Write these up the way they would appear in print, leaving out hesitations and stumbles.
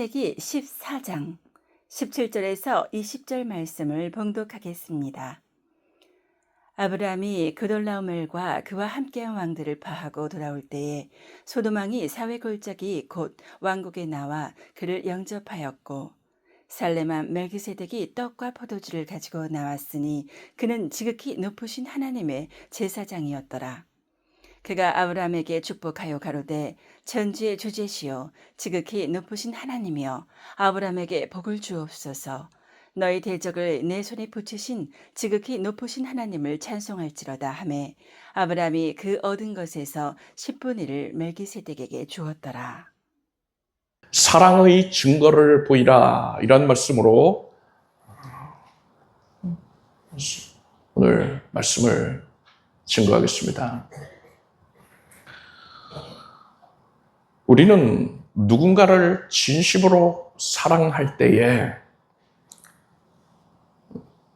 창세기 14장 17절에서 20절 말씀을 봉독하겠습니다. 아브라함이 그돌라오멜과 그와 함께한 왕들을 파하고 돌아올 때에 소돔왕이 사회 골짜기 곧 왕국에 나와 그를 영접하였고, 살레만 멜기세덱이 떡과 포도주를 가지고 나왔으니 그는 지극히 높으신 하나님의 제사장이었더라. 그가 아브라함에게 축복하여 가로되, 천지의 주제시요 지극히 높으신 하나님이여 아브라함에게 복을 주옵소서. 너희 대적을 내 손에 붙이신 지극히 높으신 하나님을 찬송할지로다 하매, 아브라함이 그 얻은 것에서 10분의 1을 멜기세덱에게 주었더라. 사랑의 증거를 보이라, 이런 말씀으로 오늘 말씀을 증거하겠습니다. 우리는 누군가를 진심으로 사랑할 때에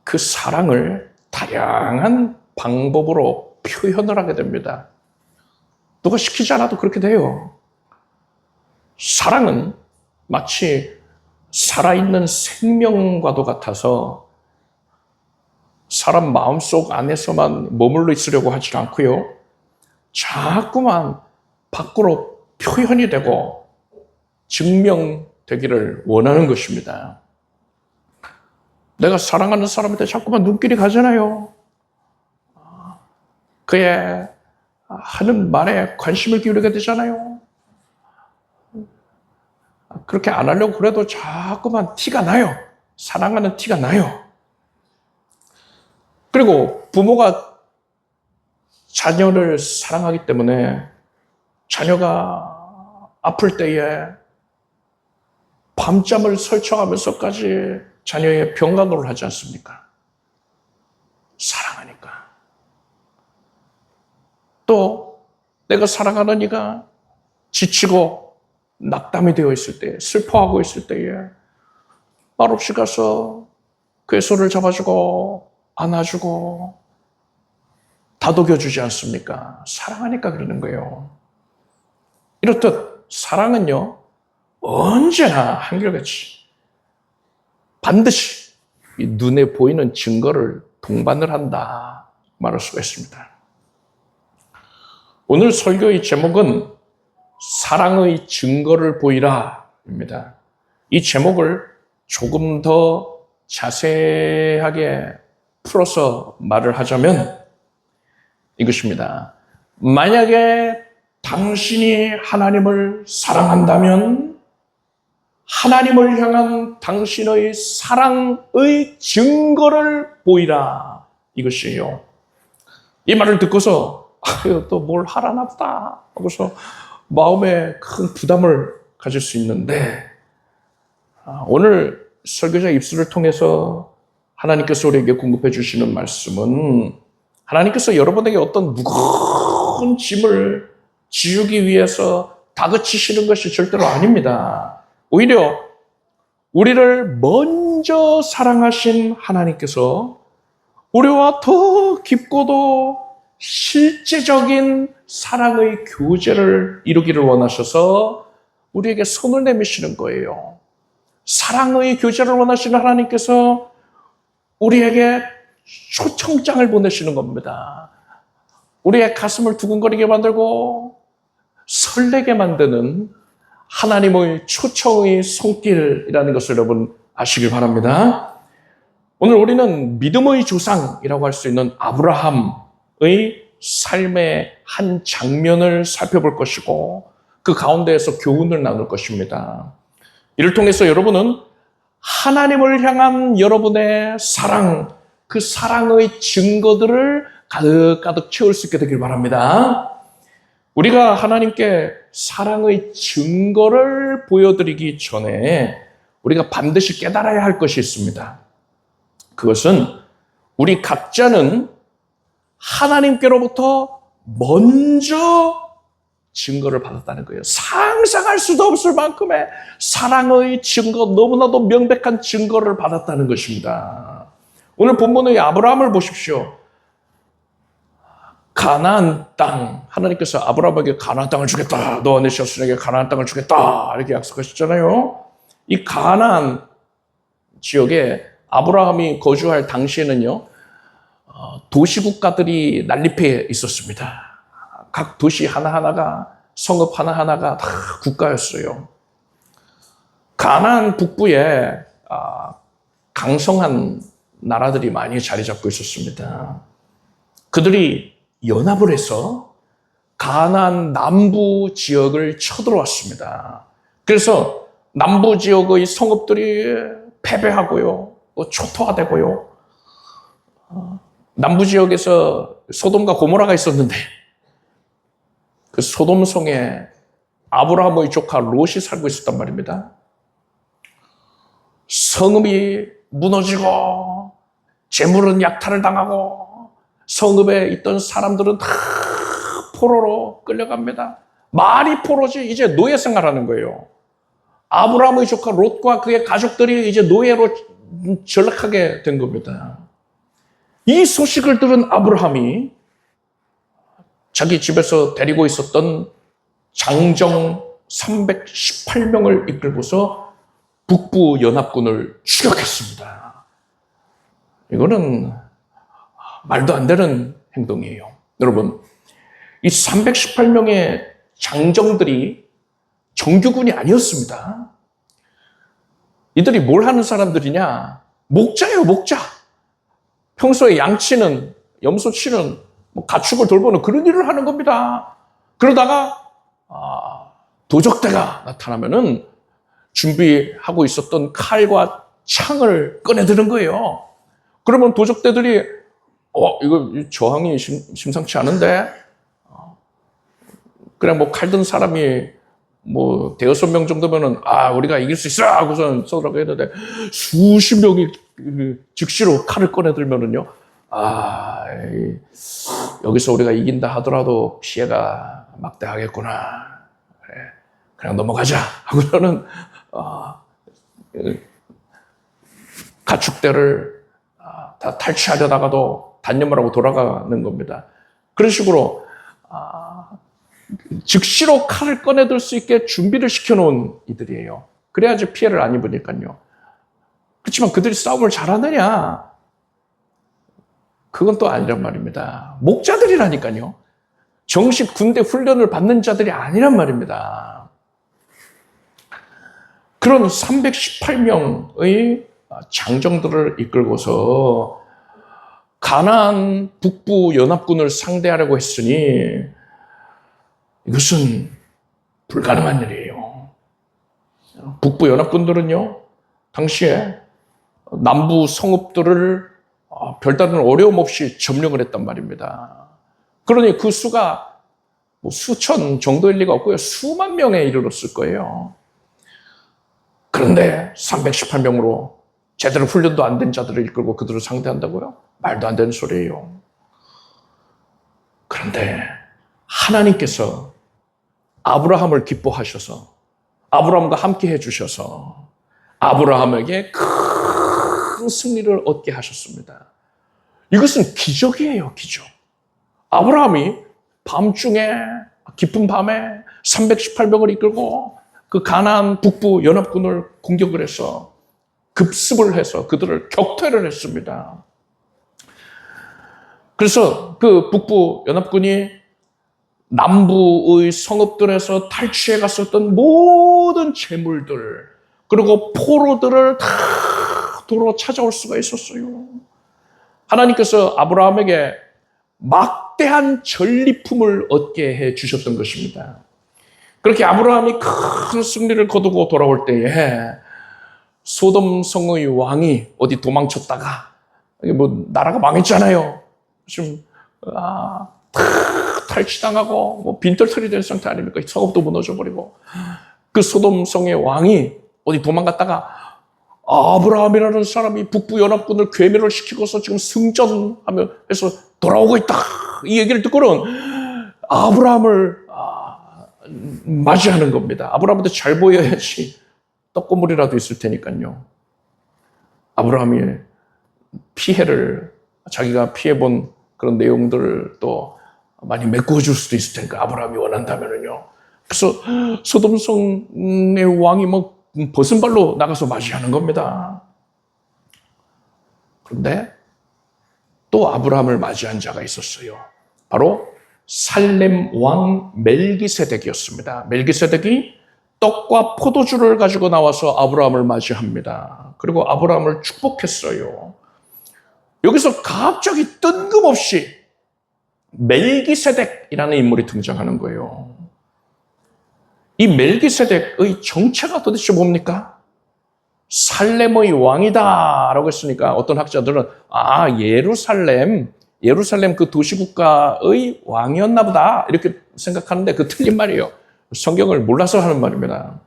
그 사랑을 다양한 방법으로 표현을 하게 됩니다. 누가 시키지 않아도 그렇게 돼요. 사랑은 마치 살아있는 생명과도 같아서 사람 마음속 안에서만 머물러 있으려고 하지 않고요, 자꾸만 밖으로 표현이 되고 증명되기를 원하는 것입니다. 내가 사랑하는 사람한테 자꾸만 눈길이 가잖아요. 그의 하는 말에 관심을 기울이게 되잖아요. 그렇게 안 하려고 그래도 자꾸만 티가 나요. 사랑하는 티가 나요. 그리고 부모가 자녀를 사랑하기 때문에 자녀가 아플 때에 밤잠을 설쳐가면서까지 자녀의 병간호를 하지 않습니까? 사랑하니까. 또 내가 사랑하는 이가 지치고 낙담이 되어 있을 때, 슬퍼하고 있을 때에 말없이 가서 그의 손을 잡아주고 안아주고 다독여주지 않습니까? 사랑하니까 그러는 거예요. 이렇듯 사랑은요, 언제나 한결같이 반드시 이 눈에 보이는 증거를 동반을 한다 말할 수가 있습니다. 오늘 설교의 제목은 사랑의 증거를 보이라 입니다. 이 제목을 조금 더 자세하게 풀어서 말을 하자면 이것입니다. 만약에 당신이 하나님을 사랑한다면 하나님을 향한 당신의 사랑의 증거를 보이라, 이것이에요. 이 말을 듣고서 또 뭘 하라나 보다 하고서 마음에 큰 부담을 가질 수 있는데, 오늘 설교자 입술을 통해서 하나님께서 우리에게 공급해 주시는 말씀은, 하나님께서 여러분에게 어떤 무거운 짐을 지우기 위해서 다그치시는 것이 절대로 아닙니다. 오히려 우리를 먼저 사랑하신 하나님께서 우리와 더 깊고도 실제적인 사랑의 교제를 이루기를 원하셔서 우리에게 손을 내미시는 거예요. 사랑의 교제를 원하시는 하나님께서 우리에게 초청장을 보내시는 겁니다. 우리의 가슴을 두근거리게 만들고 설레게 만드는 하나님의 초청의 손길이라는 것을 여러분 아시길 바랍니다. 오늘 우리는 믿음의 조상이라고 할 수 있는 아브라함의 삶의 한 장면을 살펴볼 것이고, 그 가운데에서 교훈을 나눌 것입니다. 이를 통해서 여러분은 하나님을 향한 여러분의 사랑, 그 사랑의 증거들을 가득가득 채울 수 있게 되길 바랍니다. 우리가 하나님께 사랑의 증거를 보여드리기 전에 우리가 반드시 깨달아야 할 것이 있습니다. 그것은 우리 각자는 하나님께로부터 먼저 증거를 받았다는 거예요. 상상할 수도 없을 만큼의 사랑의 증거, 너무나도 명백한 증거를 받았다는 것입니다. 오늘 본문의 아브라함을 보십시오. 가나안 땅, 하나님께서 아브라함에게 가나안 땅을 주겠다, 너 내 자손에게 가나안 땅을 주겠다 이렇게 약속하셨잖아요. 이 가나안 지역에 아브라함이 거주할 당시에는요, 도시국가들이 난립해 있었습니다. 각 도시 하나하나가, 성읍 하나하나가 다 국가였어요. 가나안 북부에 강성한 나라들이 많이 자리 잡고 있었습니다. 그들이 연합을 해서 가나안 남부 지역을 쳐들어왔습니다. 그래서 남부 지역의 성읍들이 패배하고요, 또 초토화되고요. 남부 지역에서 소돔과 고모라가 있었는데 그 소돔성에 아브라함의 조카 롯이 살고 있었단 말입니다. 성읍이 무너지고 재물은 약탈을 당하고 성읍에 있던 사람들은 다 포로로 끌려갑니다. 말이 포로지 이제 노예 생활하는 거예요. 아브라함의 조카 롯과 그의 가족들이 이제 노예로 전락하게 된 겁니다. 이 소식을 들은 아브라함이 자기 집에서 데리고 있었던 장정 318명을 이끌고서 북부 연합군을 추격했습니다. 이거는 말도 안 되는 행동이에요. 여러분, 이 318명의 장정들이 정규군이 아니었습니다. 이들이 뭘 하는 사람들이냐? 목자예요, 목자. 평소에 양치는, 염소 치는, 가축을 돌보는 그런 일을 하는 겁니다. 그러다가 도적대가 나타나면은 준비하고 있었던 칼과 창을 꺼내드는 거예요. 그러면 도적대들이 이거 저항이 심상치 않은데, 그냥 칼 든 사람이 대여섯 명 정도면은 우리가 이길 수 있어 하고선 쏘라고 했는데 수십 명이 즉시로 칼을 꺼내들면은요, 여기서 우리가 이긴다 하더라도 피해가 막대하겠구나. 그냥 넘어가자 하고서는 가축대를 다 탈취하려다가도 단념을 하고 돌아가는 겁니다. 그런 식으로 즉시로 칼을 꺼내들 수 있게 준비를 시켜놓은 이들이에요. 그래야지 피해를 안 입으니까요. 그렇지만 그들이 싸움을 잘하느냐? 그건 또 아니란 말입니다. 목자들이라니까요. 정식 군대 훈련을 받는 자들이 아니란 말입니다. 그런 318명의 장정들을 이끌고서 가나안 북부 연합군을 상대하려고 했으니 이것은 불가능한 일이에요. 북부 연합군들은요, 당시에 남부 성읍들을 별다른 어려움 없이 점령을 했단 말입니다. 그러니 그 수가 수천 정도일 리가 없고요. 수만 명에 이르렀을 거예요. 그런데 318명으로 제대로 훈련도 안 된 자들을 이끌고 그들을 상대한다고요? 말도 안 되는 소리예요. 그런데 하나님께서 아브라함을 기뻐하셔서 아브라함과 함께 해주셔서 아브라함에게 큰 승리를 얻게 하셨습니다. 이것은 기적이에요, 기적. 아브라함이 밤중에, 깊은 밤에 318명을 이끌고 그 가나안 북부 연합군을 공격을 해서 급습을 해서 그들을 격퇴를 했습니다. 그래서 그 북부 연합군이 남부의 성읍들에서 탈취해 갔었던 모든 재물들, 그리고 포로들을 다 도로 찾아올 수가 있었어요. 하나님께서 아브라함에게 막대한 전리품을 얻게 해 주셨던 것입니다. 그렇게 아브라함이 큰 승리를 거두고 돌아올 때에 소돔 성의 왕이 어디 도망쳤다가 나라가 망했잖아요. 지금 탈취당하고 빈털터리 된 상태 아닙니까? 성읍도 무너져버리고. 그 소돔 성의 왕이 어디 도망갔다가 아브라함이라는 사람이 북부 연합군을 괴멸을 시키고서 지금 승전하며 해서 돌아오고 있다. 이 얘기를 듣고는 아브라함을 맞이하는 겁니다. 아브라함한테 잘 보여야지 떡고물이라도 있을 테니까요. 아브라함이 피해를, 자기가 피해본 그런 내용들을 또 많이 메꾸어 줄 수도 있을 테니까 아브라함이 원한다면은요. 그래서 소돔성의 왕이 벗은 발로 나가서 맞이하는 겁니다. 그런데 또 아브라함을 맞이한 자가 있었어요. 바로 살렘 왕 멜기세덱이었습니다. 멜기세덱이 떡과 포도주를 가지고 나와서 아브라함을 맞이합니다. 그리고 아브라함을 축복했어요. 여기서 갑자기 뜬금없이 멜기세덱이라는 인물이 등장하는 거예요. 이 멜기세덱의 정체가 도대체 뭡니까? 살렘의 왕이다 라고 했으니까 어떤 학자들은 예루살렘 그 도시국가의 왕이었나 보다 이렇게 생각하는데 그 틀린 말이에요. 성경을 몰라서 하는 말입니다.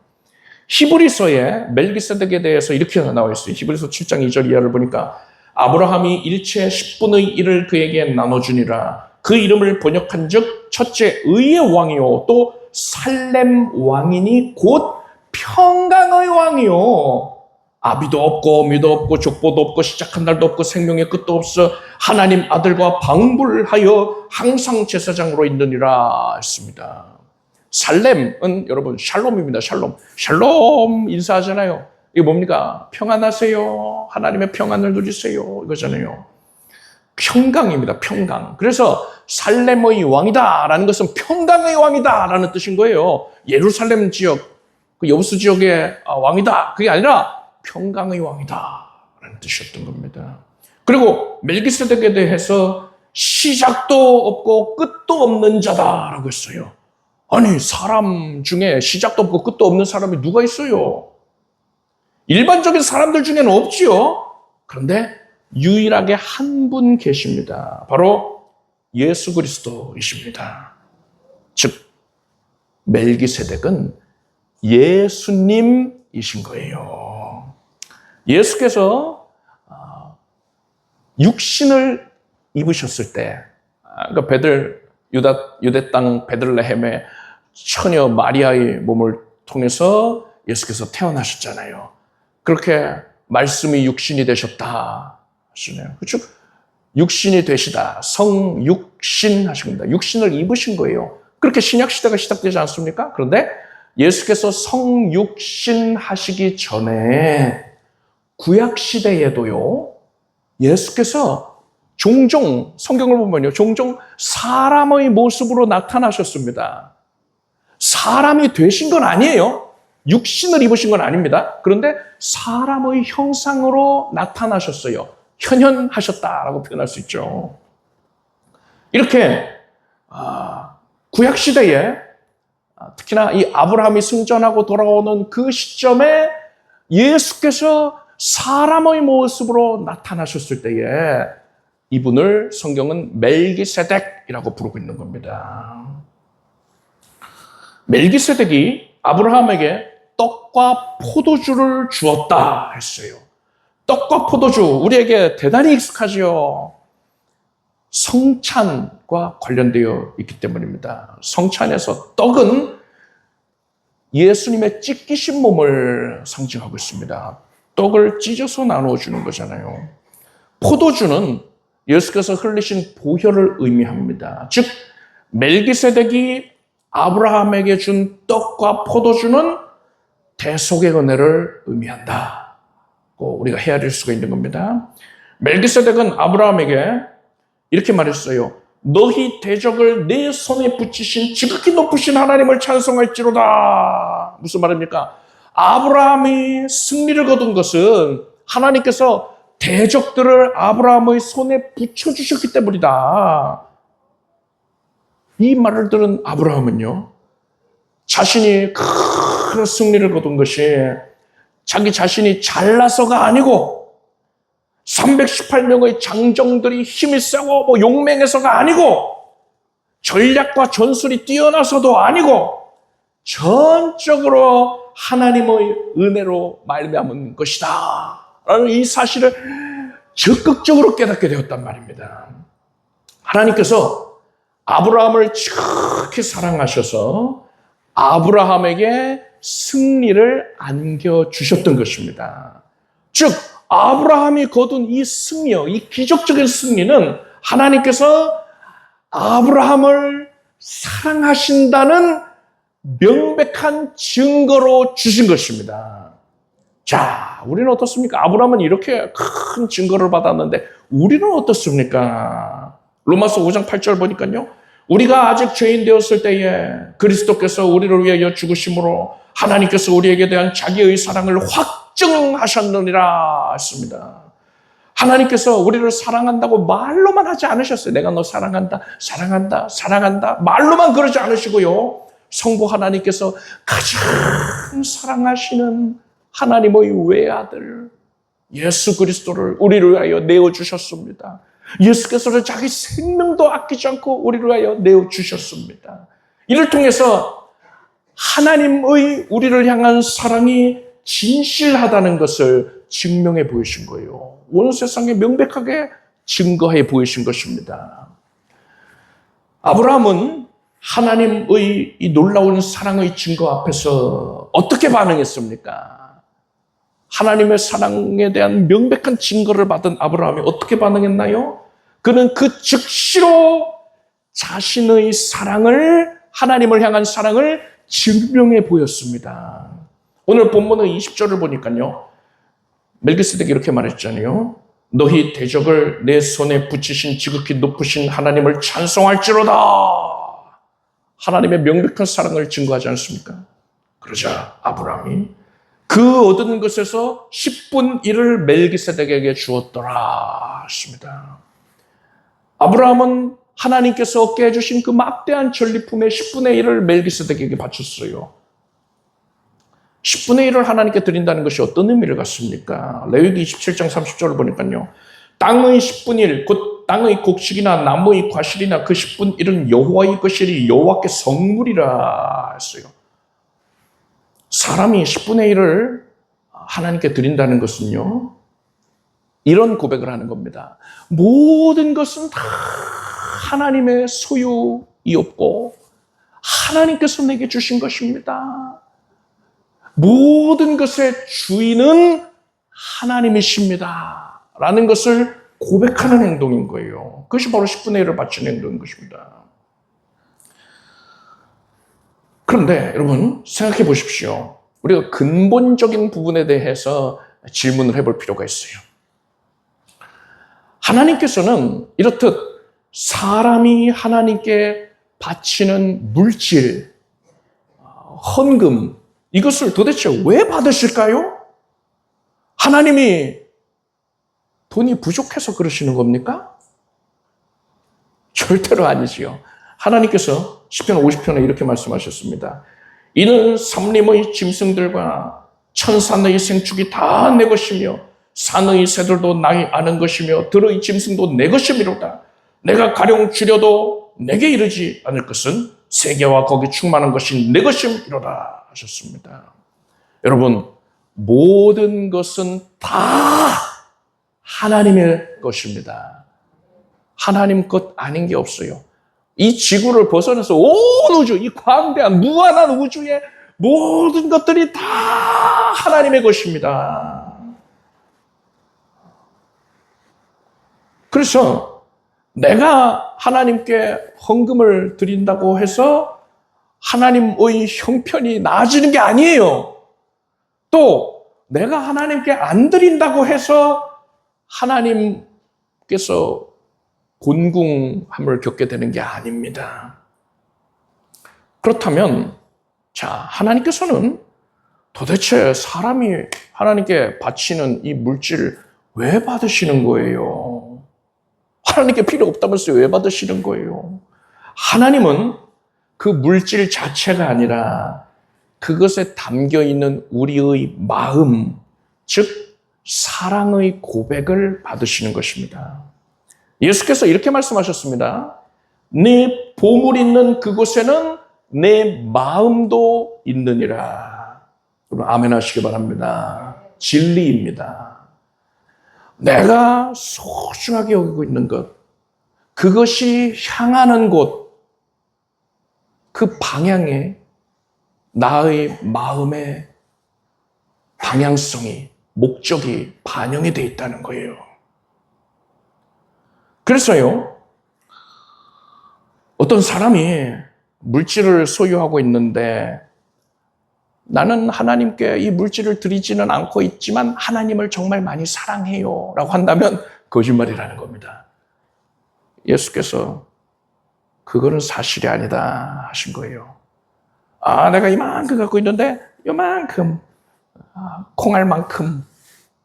히브리서에 멜기세덱에 대해서 이렇게 나와 있어요. 히브리서 7장 2절 이하를 보니까 아브라함이 일체 10분의 1을 그에게 나눠주니라. 그 이름을 번역한 즉 첫째 의의 왕이요 또 살렘 왕이니 곧 평강의 왕이요. 아비도 없고 미도 없고 족보도 없고 시작한 날도 없고 생명의 끝도 없어 하나님 아들과 방불하여 항상 제사장으로 있느니라 했습니다. 살렘은 여러분 샬롬입니다. 샬롬 인사하잖아요. 이게 뭡니까? 평안하세요. 하나님의 평안을 누리세요. 이거잖아요. 평강입니다. 평강. 그래서 살렘의 왕이다라는 것은 평강의 왕이다라는 뜻인 거예요. 예루살렘 지역, 그 여부수 지역의 왕이다. 그게 아니라 평강의 왕이다라는 뜻이었던 겁니다. 그리고 멜기세덱에 대해서 시작도 없고 끝도 없는 자다라고 했어요. 아니 사람 중에 시작도 없고 끝도 없는 사람이 누가 있어요? 일반적인 사람들 중에는 없지요. 그런데 유일하게 한 분 계십니다. 바로 예수 그리스도이십니다. 즉 멜기세덱은 예수님이신 거예요. 예수께서 육신을 입으셨을 때, 그러니까 유대 땅 베들레헴의 처녀 마리아의 몸을 통해서 예수께서 태어나셨잖아요. 그렇게 말씀이 육신이 되셨다 하시네요. 그렇죠? 육신이 되시다. 성육신 하신 겁니다. 육신을 입으신 거예요. 그렇게 신약 시대가 시작되지 않습니까? 그런데 예수께서 성육신 하시기 전에 구약 시대에도요. 예수께서 종종 성경을 보면요. 종종 사람의 모습으로 나타나셨습니다. 사람이 되신 건 아니에요. 육신을 입으신 건 아닙니다. 그런데 사람의 형상으로 나타나셨어요. 현현하셨다라고 표현할 수 있죠. 이렇게 구약 시대에 특히나 이 아브라함이 승전하고 돌아오는 그 시점에 예수께서 사람의 모습으로 나타나셨을 때에 이분을 성경은 멜기세덱이라고 부르고 있는 겁니다. 멜기세덱이 아브라함에게 떡과 포도주를 주었다 했어요. 떡과 포도주, 우리에게 대단히 익숙하지요. 성찬과 관련되어 있기 때문입니다. 성찬에서 떡은 예수님의 찢기신 몸을 상징하고 있습니다. 떡을 찢어서 나누어 주는 거잖아요. 포도주는 예수께서 흘리신 보혈을 의미합니다. 즉 멜기세덱이 아브라함에게 준 떡과 포도주는 대속의 은혜를 의미한다. 우리가 헤아릴 수가 있는 겁니다. 멜기세덱은 아브라함에게 이렇게 말했어요. 너희 대적을 내 손에 붙이신 지극히 높으신 하나님을 찬송할지로다. 무슨 말입니까? 아브라함이 승리를 거둔 것은 하나님께서 대적들을 아브라함의 손에 붙여주셨기 때문이다. 이 말을 들은 아브라함은요, 자신이 큰 승리를 거둔 것이 자기 자신이 잘나서가 아니고 318명의 장정들이 힘이 세고 용맹해서가 아니고 전략과 전술이 뛰어나서도 아니고 전적으로 하나님의 은혜로 말미암은 것이다 라는 이 사실을 적극적으로 깨닫게 되었단 말입니다. 하나님께서 아브라함을 지극히 사랑하셔서 아브라함에게 승리를 안겨주셨던 것입니다. 즉 아브라함이 거둔 이 승리요, 이 기적적인 승리는 하나님께서 아브라함을 사랑하신다는 명백한 증거로 주신 것입니다. 자, 우리는 어떻습니까? 아브라함은 이렇게 큰 증거를 받았는데 우리는 어떻습니까? 로마서 5장 8절 보니까요. 우리가 아직 죄인 되었을 때에 그리스도께서 우리를 위하여 죽으심으로 하나님께서 우리에게 대한 자기의 사랑을 확증하셨느니라 했습니다. 하나님께서 우리를 사랑한다고 말로만 하지 않으셨어요. 내가 너 사랑한다, 사랑한다, 사랑한다. 말로만 그러지 않으시고요. 성부 하나님께서 가장 사랑하시는 하나님의 외아들 예수 그리스도를 우리를 위하여 내어주셨습니다. 예수께서는 자기 생명도 아끼지 않고 우리를 위하여 내어주셨습니다. 이를 통해서 하나님의 우리를 향한 사랑이 진실하다는 것을 증명해 보이신 거예요. 온 세상에 명백하게 증거해 보이신 것입니다. 아브라함은 하나님의 이 놀라운 사랑의 증거 앞에서 어떻게 반응했습니까? 하나님의 사랑에 대한 명백한 증거를 받은 아브라함이 어떻게 반응했나요? 그는 그 즉시로 자신의 사랑을, 하나님을 향한 사랑을 증명해 보였습니다. 오늘 본문의 20절을 보니까요. 멜기세덱이 이렇게 말했잖아요. 너희 대적을 내 손에 붙이신 지극히 높으신 하나님을 찬송할지로다. 하나님의 명백한 사랑을 증거하지 않습니까? 그러자 아브라함이 그 얻은 것에서 10분 1을 멜기세덱에게 주었더라 했습니다. 아브라함은 하나님께서 얻게 해주신 그 막대한 전리품의 10분의 1을 멜기세덱에게 바쳤어요. 10분의 1을 하나님께 드린다는 것이 어떤 의미를 갖습니까? 레위기 27장 30절을 보니까요. 땅의 10분의 1, 곧 땅의 곡식이나 나무의 과실이나 그 10분의 1은 여호와의 것이니 여호와께 성물이라 했어요. 사람이 10분의 1을 하나님께 드린다는 것은요. 이런 고백을 하는 겁니다. 모든 것은 다 하나님의 소유이었고 하나님께서 내게 주신 것입니다. 모든 것의 주인은 하나님이십니다. 라는 것을 고백하는 행동인 거예요. 그것이 바로 10분의 1을 바치는 행동인 것입니다. 그런데 여러분 생각해 보십시오. 우리가 근본적인 부분에 대해서 질문을 해볼 필요가 있어요. 하나님께서는 이렇듯 사람이 하나님께 바치는 물질, 헌금, 이것을 도대체 왜 받으실까요? 하나님이 돈이 부족해서 그러시는 겁니까? 절대로 아니지요. 하나님께서 시편 50편에 이렇게 말씀하셨습니다. 이는 삼림의 짐승들과 천산의 생축이 다 내 것이며 산의 새들도 나의 아는 것이며 들의 짐승도 내 것이미로다. 내가 가령 줄여도 내게 이르지 않을 것은 세계와 거기 충만한 것이 내 것이미로다 하셨습니다. 여러분 모든 것은 다 하나님의 것입니다. 하나님 것 아닌 게 없어요. 이 지구를 벗어나서 온 우주, 이 광대한 무한한 우주의 모든 것들이 다 하나님의 것입니다. 그래서 내가 하나님께 헌금을 드린다고 해서 하나님의 형편이 나아지는 게 아니에요. 또 내가 하나님께 안 드린다고 해서 하나님께서 곤궁함을 겪게 되는 게 아닙니다. 그렇다면 하나님께서는 도대체 사람이 하나님께 바치는 이 물질을 왜 받으시는 거예요? 하나님께 필요 없다면서 왜 받으시는 거예요? 하나님은 그 물질 자체가 아니라 그것에 담겨있는 우리의 마음, 즉 사랑의 고백을 받으시는 것입니다. 예수께서 이렇게 말씀하셨습니다. 네 보물 있는 그곳에는 내 마음도 있느니라. 아멘 하시기 바랍니다. 진리입니다. 내가 소중하게 여기고 있는 것, 그것이 향하는 곳, 그 방향에 나의 마음의 방향성이, 목적이 반영이 되어 있다는 거예요. 그래서요, 어떤 사람이 물질을 소유하고 있는데 나는 하나님께 이 물질을 드리지는 않고 있지만 하나님을 정말 많이 사랑해요 라고 한다면 거짓말이라는 겁니다. 예수께서 그거는 사실이 아니다 하신 거예요. 내가 이만큼 갖고 있는데 요만큼 콩알만큼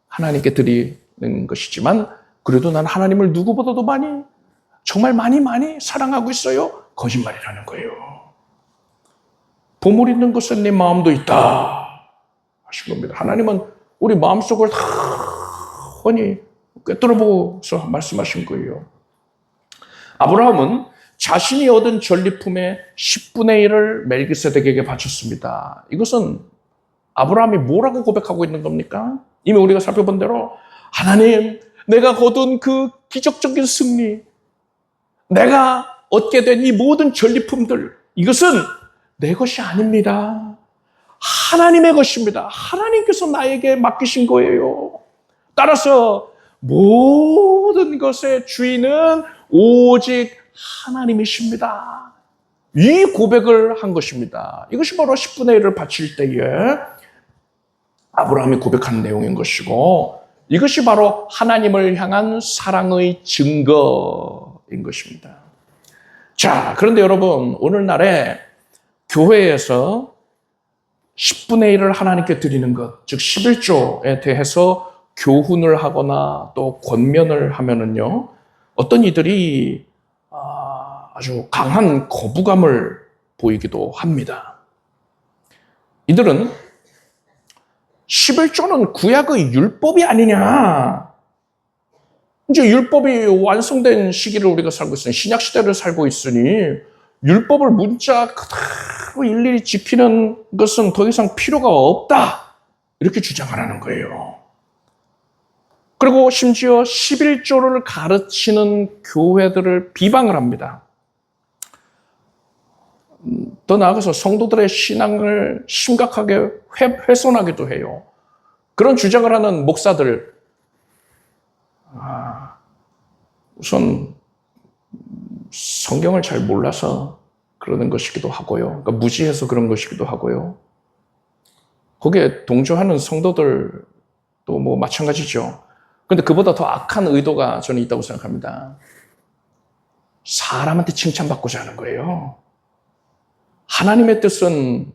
하나님께 드리는 것이지만 그래도 난 하나님을 누구보다도 많이 정말 많이 사랑하고 있어요. 거짓말이라는 거예요. 보물 있는 것은 내 마음도 있다 하신 겁니다. 하나님은 우리 마음속을 다 훤히 꿰뚫어보고서 말씀하신 거예요. 아브라함은 자신이 얻은 전리품의 10분의 1을 멜기세덱에게 바쳤습니다. 이것은 아브라함이 뭐라고 고백하고 있는 겁니까? 이미 우리가 살펴본 대로 하나님, 내가 거둔 그 기적적인 승리, 내가 얻게 된 이 모든 전리품들, 이것은 내 것이 아닙니다. 하나님의 것입니다. 하나님께서 나에게 맡기신 거예요. 따라서 모든 것의 주인은 오직 하나님이십니다. 이 고백을 한 것입니다. 이것이 바로 10분의 1을 바칠 때에 아브라함이 고백한 내용인 것이고 이것이 바로 하나님을 향한 사랑의 증거인 것입니다. 자, 그런데 여러분, 오늘날에 교회에서 10분의 1을 하나님께 드리는 것, 즉 11조에 대해서 교훈을 하거나 또 권면을 하면은요, 어떤 이들이 아주 강한 거부감을 보이기도 합니다. 이들은 11조는 구약의 율법이 아니냐. 이제 율법이 완성된 시기를 우리가 살고 있으니, 신약 시대를 살고 있으니 율법을 문자 그대로 일일이 지키는 것은 더 이상 필요가 없다. 이렇게 주장하라는 거예요. 그리고 심지어 11조를 가르치는 교회들을 비방을 합니다. 더 나아가서 성도들의 신앙을 심각하게 훼손하기도 해요. 그런 주장을 하는 목사들, 우선 성경을 잘 몰라서 그러는 것이기도 하고요. 그러니까 무지해서 그런 것이기도 하고요. 거기에 동조하는 성도들도 뭐 마찬가지죠. 그런데 그보다 더 악한 의도가 저는 있다고 생각합니다. 사람한테 칭찬받고자 하는 거예요. 하나님의 뜻은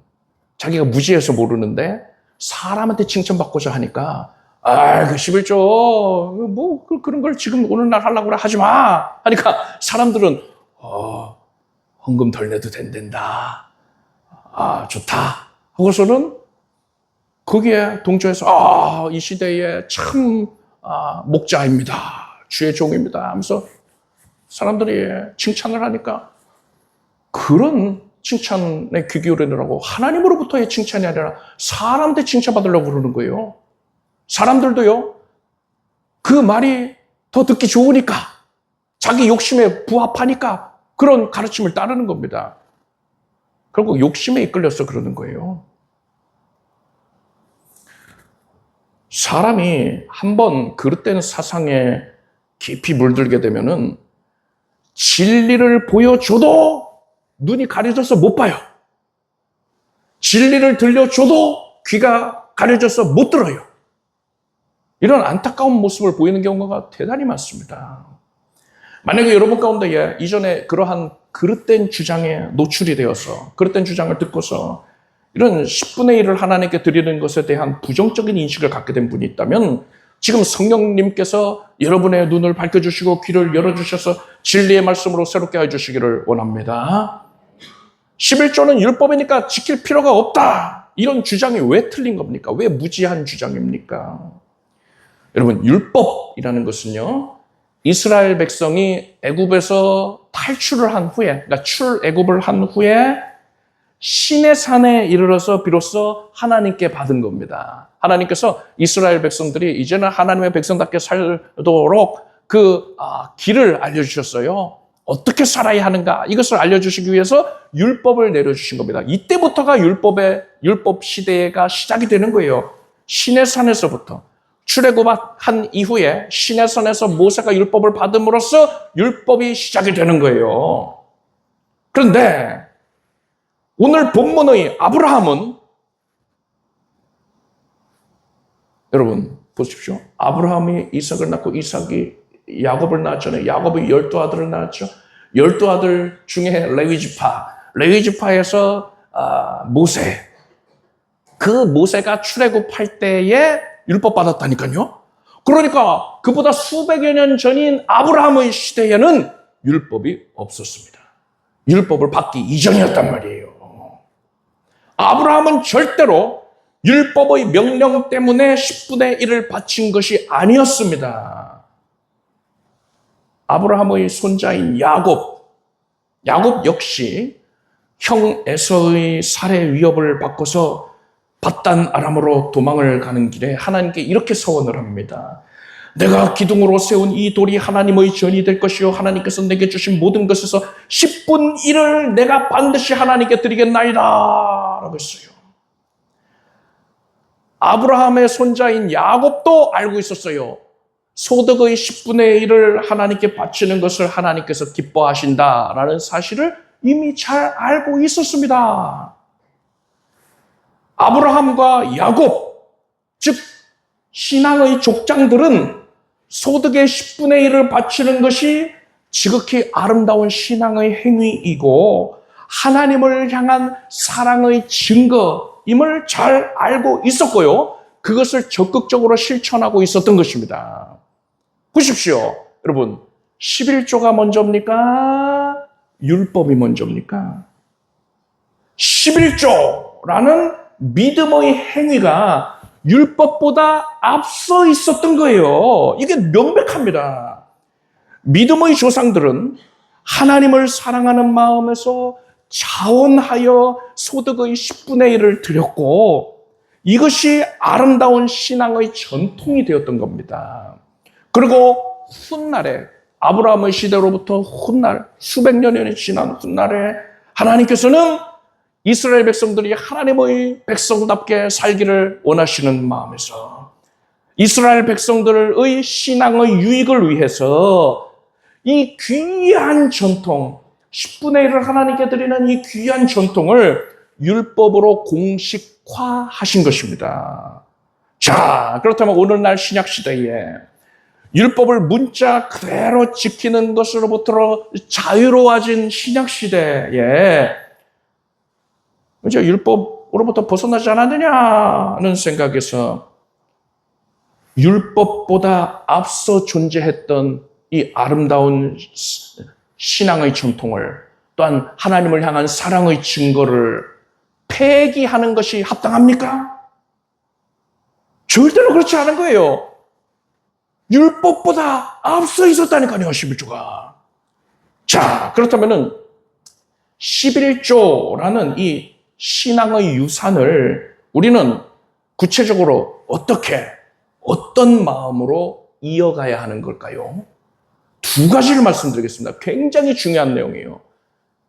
자기가 무지해서 모르는데 사람한테 칭찬받고자 하니까 그 11조 뭐 그런 걸 지금 오늘날 하려고 하지 마 하니까 사람들은 헌금 덜 내도 된다. 좋다. 하고서는 거기에 동조해서 이 시대에 참 목자입니다. 주의 종입니다 하면서 사람들이 칭찬을 하니까 그런 칭찬에 귀 기울이느라고 하나님으로부터의 칭찬이 아니라 사람한테 칭찬받으려고 그러는 거예요. 사람들도요, 그 말이 더 듣기 좋으니까, 자기 욕심에 부합하니까 그런 가르침을 따르는 겁니다. 결국 욕심에 이끌려서 그러는 거예요. 사람이 한번 그릇된 사상에 깊이 물들게 되면은 진리를 보여줘도 눈이 가려져서 못 봐요. 진리를 들려줘도 귀가 가려져서 못 들어요. 이런 안타까운 모습을 보이는 경우가 대단히 많습니다. 만약에 여러분 가운데 이전에 그러한 그릇된 주장에 노출이 되어서 그릇된 주장을 듣고서 이런 10분의 1을 하나님께 드리는 것에 대한 부정적인 인식을 갖게 된 분이 있다면 지금 성령님께서 여러분의 눈을 밝혀주시고 귀를 열어주셔서 진리의 말씀으로 새롭게 해주시기를 원합니다. 11조는 율법이니까 지킬 필요가 없다. 이런 주장이 왜 틀린 겁니까? 왜 무지한 주장입니까? 여러분, 율법이라는 것은요, 이스라엘 백성이 애굽에서 탈출을 한 후에, 그러니까 출애굽을 한 후에 신의 산에 이르러서 비로소 하나님께 받은 겁니다. 하나님께서 이스라엘 백성들이 이제는 하나님의 백성답게 살도록 그 길을 알려주셨어요. 어떻게 살아야 하는가, 이것을 알려주시기 위해서 율법을 내려주신 겁니다. 이때부터가 율법 시대가 시작이 되는 거예요. 신의 산에서부터. 출애굽한 이후에 신의 산에서 모세가 율법을 받음으로써 율법이 시작이 되는 거예요. 그런데 오늘 본문의 아브라함은 여러분 보십시오. 아브라함이 이삭을 낳고 이삭이 야곱을 낳았잖아요. 야곱이 12아들을 낳았죠. 12아들 중에 레위지파에서 모세, 그 모세가 출애굽할 때에 율법 받았다니까요. 그러니까 그보다 수백여 년 전인 아브라함의 시대에는 율법이 없었습니다. 율법을 받기 이전이었단 말이에요. 아브라함은 절대로 율법의 명령 때문에 10분의 1을 바친 것이 아니었습니다. 아브라함의 손자인 야곱 역시 형 에서의 살해 위협을 받고서 밧단 아람으로 도망을 가는 길에 하나님께 이렇게 서원을 합니다. 내가 기둥으로 세운 이 돌이 하나님의 전이 될 것이요 하나님께서 내게 주신 모든 것에서 10분 1을 내가 반드시 하나님께 드리겠나이다 라고 했어요. 아브라함의 손자인 야곱도 알고 있었어요. 소득의 10분의 1을 하나님께 바치는 것을 하나님께서 기뻐하신다라는 사실을 이미 잘 알고 있었습니다. 아브라함과 야곱, 즉 신앙의 족장들은 소득의 10분의 1을 바치는 것이 지극히 아름다운 신앙의 행위이고 하나님을 향한 사랑의 증거임을 잘 알고 있었고요. 그것을 적극적으로 실천하고 있었던 것입니다. 보십시오. 여러분, 11조가 먼저입니까? 율법이 먼저입니까? 11조라는 믿음의 행위가 율법보다 앞서 있었던 거예요. 이게 명백합니다. 믿음의 조상들은 하나님을 사랑하는 마음에서 자원하여 소득의 10분의 1을 드렸고 이것이 아름다운 신앙의 전통이 되었던 겁니다. 그리고 훗날에 아브라함의 시대로부터 훗날 수백 년이 지난 훗날에 하나님께서는 이스라엘 백성들이 하나님의 백성답게 살기를 원하시는 마음에서 이스라엘 백성들의 신앙의 유익을 위해서 이 귀한 전통, 10분의 1을 하나님께 드리는 이 귀한 전통을 율법으로 공식화하신 것입니다. 자, 그렇다면 오늘날 신약시대에 율법을 문자 그대로 지키는 것으로부터 자유로워진 신약시대에 이제 율법으로부터 벗어나지 않았느냐는 생각에서 율법보다 앞서 존재했던 이 아름다운 신앙의 전통을 또한 하나님을 향한 사랑의 증거를 폐기하는 것이 합당합니까? 절대로 그렇지 않은 거예요. 율법보다 앞서 있었다니까요, 11조가. 자, 그렇다면은 11조라는 이 신앙의 유산을 우리는 구체적으로 어떤 마음으로 이어가야 하는 걸까요? 두 가지를 말씀드리겠습니다. 굉장히 중요한 내용이에요.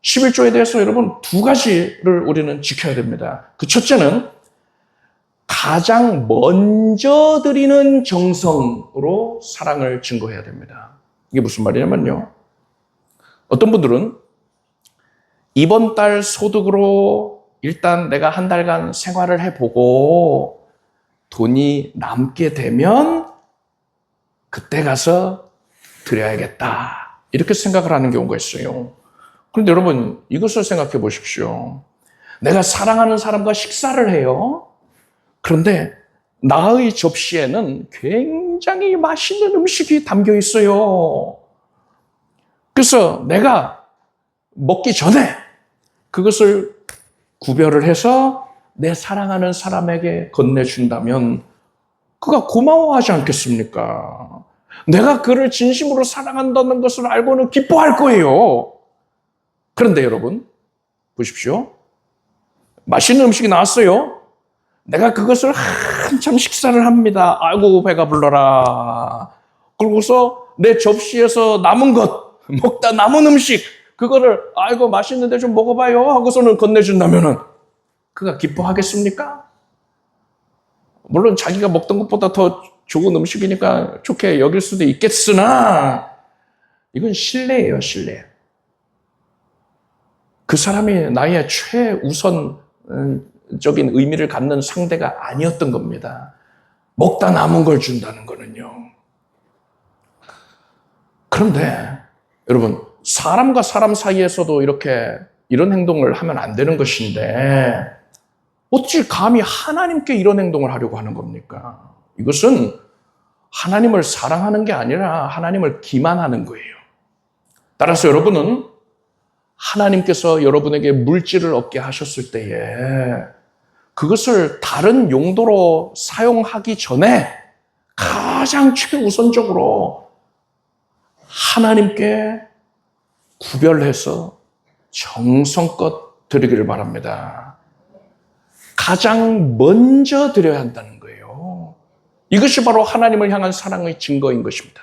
11조에 대해서 여러분 두 가지를 우리는 지켜야 됩니다. 그 첫째는 가장 먼저 드리는 정성으로 사랑을 증거해야 됩니다. 이게 무슨 말이냐면요. 어떤 분들은 이번 달 소득으로 일단 내가 한 달간 생활을 해보고 돈이 남게 되면 그때 가서 드려야겠다. 이렇게 생각을 하는 경우가 있어요. 그런데 여러분 이것을 생각해 보십시오. 내가 사랑하는 사람과 식사를 해요. 그런데 나의 접시에는 굉장히 맛있는 음식이 담겨 있어요. 그래서 내가 먹기 전에 그것을 구별을 해서 내 사랑하는 사람에게 건네준다면 그가 고마워하지 않겠습니까? 내가 그를 진심으로 사랑한다는 것을 알고는 기뻐할 거예요. 그런데 여러분 보십시오. 맛있는 음식이 나왔어요. 내가 그것을 한참 식사를 합니다. 아이고 배가 불러라. 그러고서 내 접시에서 남은 것, 먹다 남은 음식 그거를 아이고 맛있는데 좀 먹어봐요 하고서는 건네준다면은 그가 기뻐하겠습니까? 물론 자기가 먹던 것보다 더 좋은 음식이니까 좋게 여길 수도 있겠으나 이건 신뢰예요, 신뢰. 그 사람이 나의 최우선적인 의미를 갖는 상대가 아니었던 겁니다. 먹다 남은 걸 준다는 거는요. 그런데 여러분, 사람과 사람 사이에서도 이렇게 이런 행동을 하면 안 되는 것인데 어찌 감히 하나님께 이런 행동을 하려고 하는 겁니까? 이것은 하나님을 사랑하는 게 아니라 하나님을 기만하는 거예요. 따라서 여러분은 하나님께서 여러분에게 물질을 얻게 하셨을 때에 그것을 다른 용도로 사용하기 전에 가장 최우선적으로 하나님께 구별해서 정성껏 드리기를 바랍니다. 가장 먼저 드려야 한다는 거예요. 이것이 바로 하나님을 향한 사랑의 증거인 것입니다.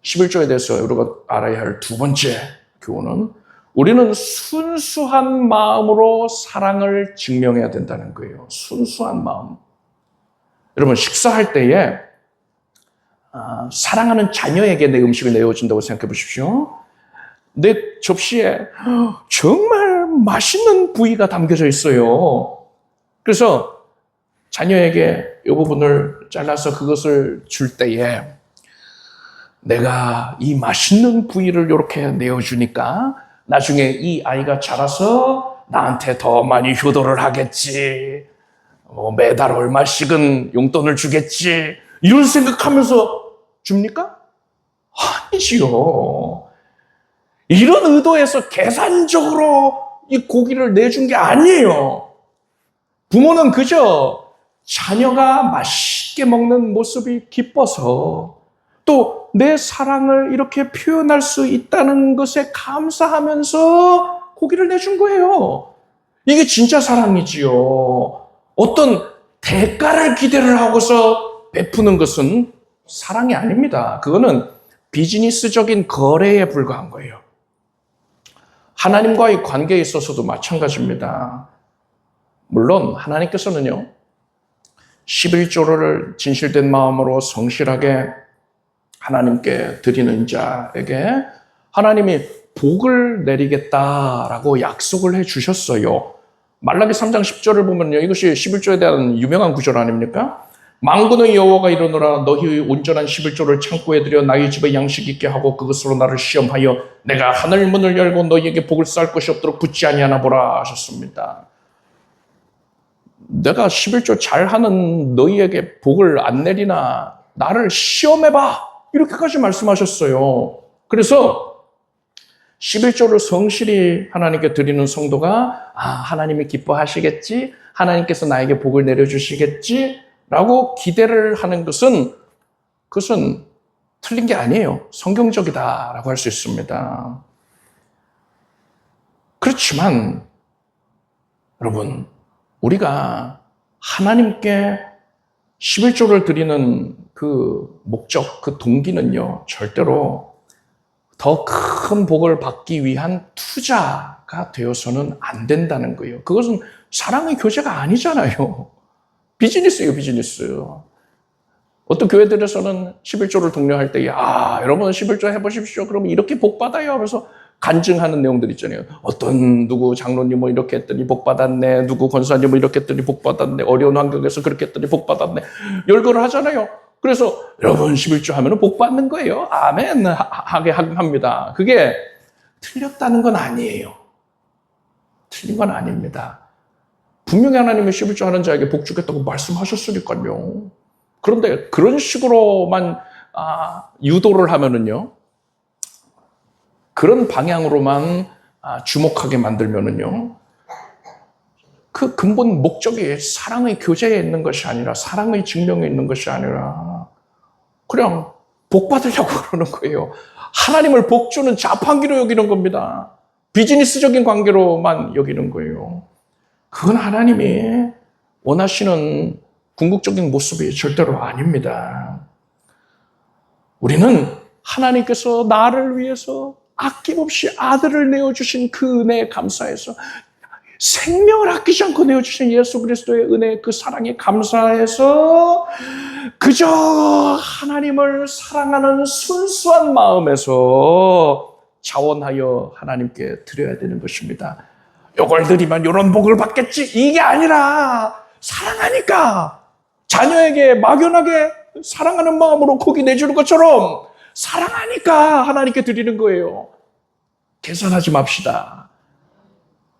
11조에 대해서 우리가 알아야 할 두 번째 교훈은 우리는 순수한 마음으로 사랑을 증명해야 된다는 거예요. 순수한 마음. 여러분, 식사할 때에 사랑하는 자녀에게 내 음식을 내어준다고 생각해 보십시오. 내 접시에 정말 맛있는 부위가 담겨져 있어요. 그래서 자녀에게 이 부분을 잘라서 그것을 줄 때에 내가 이 맛있는 부위를 이렇게 내어주니까 나중에 이 아이가 자라서 나한테 더 많이 효도를 하겠지. 매달 얼마씩은 용돈을 주겠지. 이런 생각하면서 줍니까? 아니지요. 이런 의도에서 계산적으로 이 고기를 내준 게 아니에요. 부모는 그저 자녀가 맛있게 먹는 모습이 기뻐서 또 내 사랑을 이렇게 표현할 수 있다는 것에 감사하면서 고기를 내준 거예요. 이게 진짜 사랑이지요. 어떤 대가를 기대를 하고서 베푸는 것은 사랑이 아닙니다. 그거는 비즈니스적인 거래에 불과한 거예요. 하나님과의 관계에 있어서도 마찬가지입니다. 물론 하나님께서는요, 11조를 진실된 마음으로 성실하게 하나님께 드리는 자에게 하나님이 복을 내리겠다라고 약속을 해 주셨어요. 말라기 3장 10절을 보면요, 이것이 11조에 대한 유명한 구절 아닙니까? 만군의 여호와가 이르노라, 너희 온전한 11조를 창고에 들여 나의 집에 양식 있게 하고 그것으로 나를 시험하여 내가 하늘 문을 열고 너희에게 복을 쌓을 것이 없도록 붙지 아니하나 보라 하셨습니다. 내가 11조 잘하는 너희에게 복을 안 내리나 나를 시험해봐, 이렇게까지 말씀하셨어요. 그래서 11조를 성실히 하나님께 드리는 성도가 하나님이 기뻐하시겠지, 하나님께서 나에게 복을 내려주시겠지 라고 기대를 하는 것은 그것은 틀린 게 아니에요. 성경적이다라고 할 수 있습니다. 그렇지만 여러분, 우리가 하나님께 11조를 드리는 그 목적, 그 동기는요, 절대로 더 큰 복을 받기 위한 투자가 되어서는 안 된다는 거예요. 그것은 사랑의 교제가 아니잖아요. 비즈니스예요, 비즈니스. 어떤 교회들에서는 11조를 독려할 때, 여러분 11조 해보십시오. 그러면 이렇게 복 받아요 하면서 간증하는 내용들 있잖아요. 어떤 누구 장로님은 이렇게 했더니 복 받았네. 누구 권사님은 이렇게 했더니 복 받았네. 어려운 환경에서 그렇게 했더니 복 받았네. 열거를 하잖아요. 그래서 여러분 11조 하면 복 받는 거예요. 아멘 하게 합니다. 그게 틀렸다는 건 아니에요. 틀린 건 아닙니다. 분명히 하나님이 11조 하는 자에게 복 주겠다고 말씀하셨으니까요. 그런데 그런 식으로만 유도를 하면은요, 그런 방향으로만 주목하게 만들면은요, 그 근본 목적이 사랑의 교제에 있는 것이 아니라, 사랑의 증명에 있는 것이 아니라 그냥 복 받으려고 그러는 거예요. 하나님을 복 주는 자판기로 여기는 겁니다. 비즈니스적인 관계로만 여기는 거예요. 그건 하나님이 원하시는 궁극적인 모습이 절대로 아닙니다. 우리는 하나님께서 나를 위해서 아낌없이 아들을 내어주신 그 은혜에 감사해서, 생명을 아끼지 않고 내어주신 예수 그리스도의 은혜, 그 사랑에 감사해서 그저 하나님을 사랑하는 순수한 마음에서 자원하여 하나님께 드려야 되는 것입니다. 요걸 드리면 이런 복을 받겠지, 이게 아니라 사랑하니까 자녀에게 막연하게 사랑하는 마음으로 고기 내주는 것처럼 사랑하니까 하나님께 드리는 거예요. 계산하지 맙시다.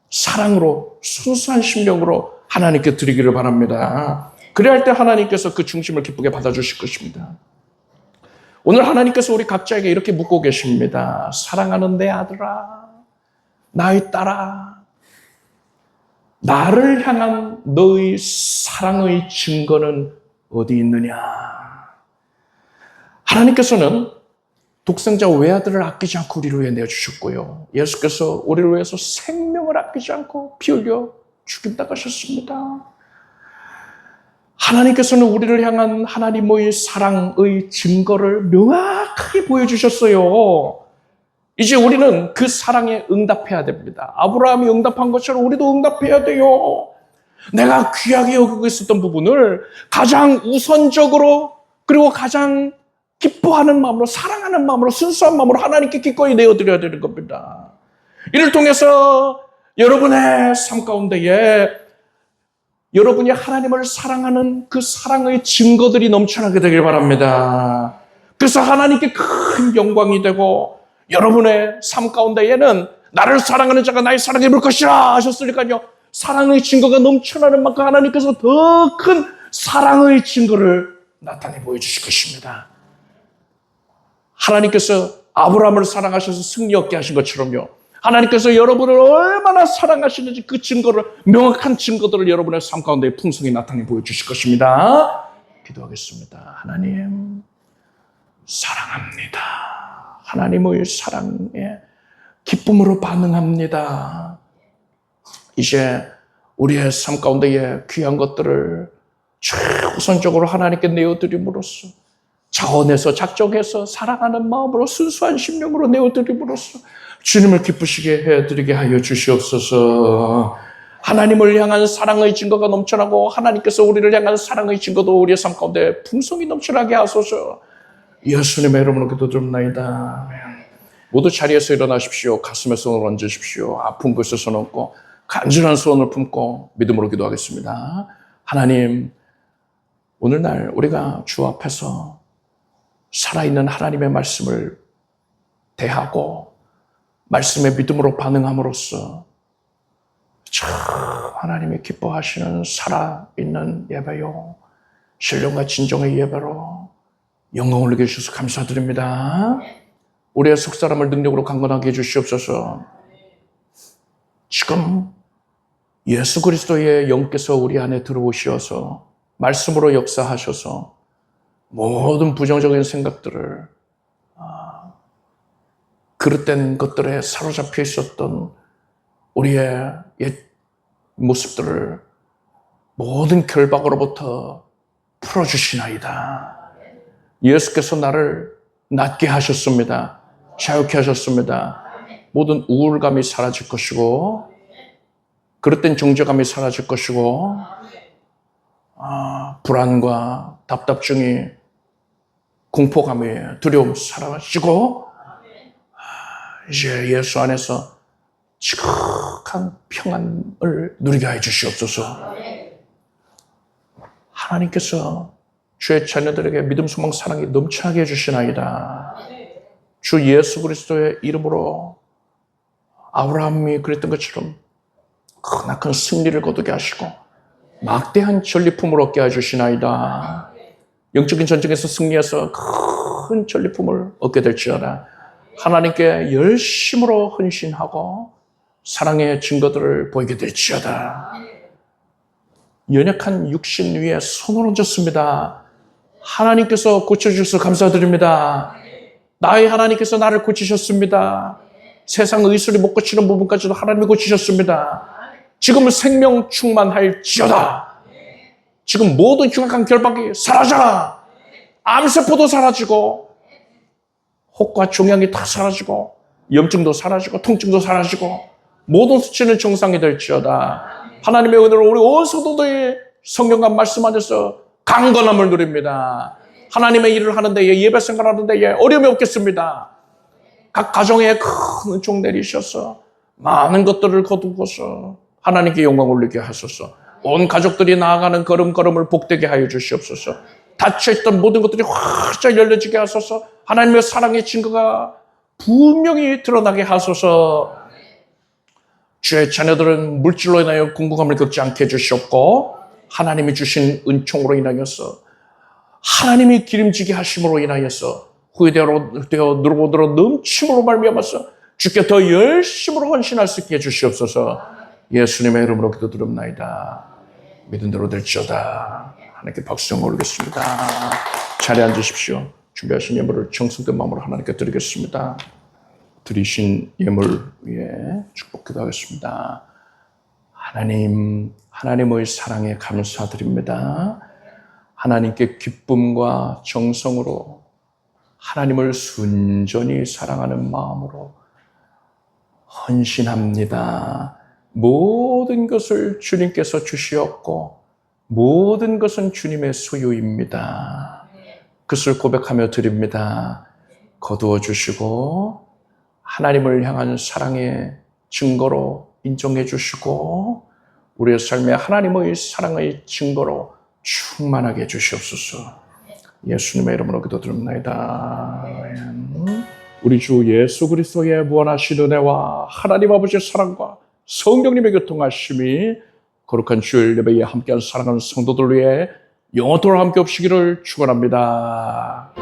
사랑으로, 순수한 심령으로 하나님께 드리기를 바랍니다. 그래야 할 때 하나님께서 그 중심을 기쁘게 받아주실 것입니다. 오늘 하나님께서 우리 각자에게 이렇게 묻고 계십니다. 사랑하는 내 아들아, 나의 딸아, 나를 향한 너의 사랑의 증거는 어디 있느냐? 하나님께서는 독생자 외아들을 아끼지 않고 우리를 위해 내어주셨고요. 예수께서 우리를 위해서 생명을 아끼지 않고 피 흘려 죽임당하셨습니다. 하나님께서는 우리를 향한 하나님의 사랑의 증거를 명확하게 보여주셨어요. 이제 우리는 그 사랑에 응답해야 됩니다. 아브라함이 응답한 것처럼 우리도 응답해야 돼요. 내가 귀하게 여기고 있었던 부분을 가장 우선적으로 그리고 가장 기뻐하는 마음으로, 사랑하는 마음으로, 순수한 마음으로 하나님께 기꺼이 내어드려야 되는 겁니다. 이를 통해서 여러분의 삶 가운데에 여러분이 하나님을 사랑하는 그 사랑의 증거들이 넘쳐나게 되길 바랍니다. 그래서 하나님께 큰 영광이 되고 여러분의 삶 가운데에는 나를 사랑하는 자가 나의 사랑을 입을 것이라 하셨으니까요. 사랑의 증거가 넘쳐나는 만큼 하나님께서 더 큰 사랑의 증거를 나타내 보여주실 것입니다. 하나님께서 아브라함을 사랑하셔서 승리 얻게 하신 것처럼요. 하나님께서 여러분을 얼마나 사랑하시는지 그 증거를, 명확한 증거들을 여러분의 삶 가운데 풍성히 나타내 보여주실 것입니다. 기도하겠습니다. 하나님, 사랑합니다. 하나님의 사랑에 기쁨으로 반응합니다. 이제 우리의 삶 가운데에 귀한 것들을 최우선적으로 하나님께 내어드림으로써 자원해서 작정해서 사랑하는 마음으로 순수한 심령으로 내어드림으로써 주님을 기쁘시게 해드리게 하여 주시옵소서. 하나님을 향한 사랑의 증거가 넘쳐나고 하나님께서 우리를 향한 사랑의 증거도 우리의 삶 가운데 풍성히 넘쳐나게 하소서. 예수님의 이름으로 기도드립니다. 모두 자리에서 일어나십시오. 가슴에 손을 얹으십시오. 아픈 곳에 손 얹고 간절한 소원을 품고 믿음으로 기도하겠습니다. 하나님, 오늘날 우리가 주 앞에서 살아있는 하나님의 말씀을 대하고 말씀의 믿음으로 반응함으로써 참 하나님이 기뻐하시는 살아있는 예배요, 신령과 진정의 예배로 영광을 올리게 해주셔서 감사드립니다. 우리의 속사람을 능력으로 강건하게 해주시옵소서. 지금 예수 그리스도의 영께서 우리 안에 들어오셔서 말씀으로 역사하셔서 모든 부정적인 생각들을, 그릇된 것들에 사로잡혀 있었던 우리의 옛 모습들을 모든 결박으로부터 풀어주시나이다. 예수께서 나를 낫게 하셨습니다. 자유케 하셨습니다. 모든 우울감이 사라질 것이고 그릇된 정죄감이 사라질 것이고 불안과 답답증이, 공포감이, 두려움 사라지고 이제 예수 안에서 지극한 평안을 누리게 해 주시옵소서. 하나님께서 주의 자녀들에게 믿음, 소망, 사랑이 넘쳐나게 해주시나이다. 주 예수 그리스도의 이름으로 아브라함이 그랬던 것처럼 크나큰 승리를 거두게 하시고 막대한 전리품을 얻게 해주시나이다. 영적인 전쟁에서 승리해서 큰 전리품을 얻게 될지어다. 하나님께 열심으로 헌신하고 사랑의 증거들을 보이게 될지어다. 연약한 육신 위에 손을 얹었습니다. 하나님께서 고쳐주셔서 감사드립니다. 나의 하나님께서 나를 고치셨습니다. 세상 의술이 못 고치는 부분까지도 하나님이 고치셨습니다. 지금은 생명 충만할지어다. 지금 모든 흉악한 결박이 사라져라. 암세포도 사라지고 혹과 종양이 다 사라지고 염증도 사라지고 통증도 사라지고 모든 수치는 정상이 될지어다. 하나님의 은혜로 우리 온 성도들의 성경과 말씀 안에서 강건함을 누립니다. 하나님의 일을 하는 데에, 예배 생활하는 데에 어려움이 없겠습니다. 각 가정에 큰 은총 내리셔서 많은 것들을 거두고서 하나님께 영광 올리게 하소서. 온 가족들이 나아가는 걸음걸음을 복되게 하여 주시옵소서. 닫혀있던 모든 것들이 활짝 열려지게 하소서. 하나님의 사랑의 증거가 분명히 드러나게 하소서. 주의 자녀들은 물질로 인하여 궁극함을 겪지 않게 해주시옵고, 하나님이 주신 은총으로 인하여서, 하나님이 기름지게 하심으로 인하여서 후회되어 누르고들어 넘침으로 말미암아서 주께 더 열심으로 헌신할 수 있게 해주시옵소서. 예수님의 이름으로 기도드립나이다. 믿은 대로 될지어다. 하나님께 박수 올리겠습니다. 자리에 앉으십시오. 준비하신 예물을 정성된 마음으로 하나님께 드리겠습니다. 드리신 예물 위에 축복 기도하겠습니다. 하나님, 하나님의 사랑에 감사드립니다. 하나님께 기쁨과 정성으로 하나님을 순전히 사랑하는 마음으로 헌신합니다. 모든 것을 주님께서 주시었고 모든 것은 주님의 소유입니다. 그것을 고백하며 드립니다. 거두어 주시고 하나님을 향한 사랑의 증거로 인정해 주시고 우리의 삶에 하나님의 사랑의 증거로 충만하게 해주시옵소서. 예수님의 이름으로 기도드립니다. 우리 주 예수 그리스도의 무한하신 은혜와 하나님 아버지의 사랑과 성령님의 교통하심이 거룩한 주일 예배에 함께한 사랑하는 성도들 위해 영원토록 함께 없으기를 축원합니다.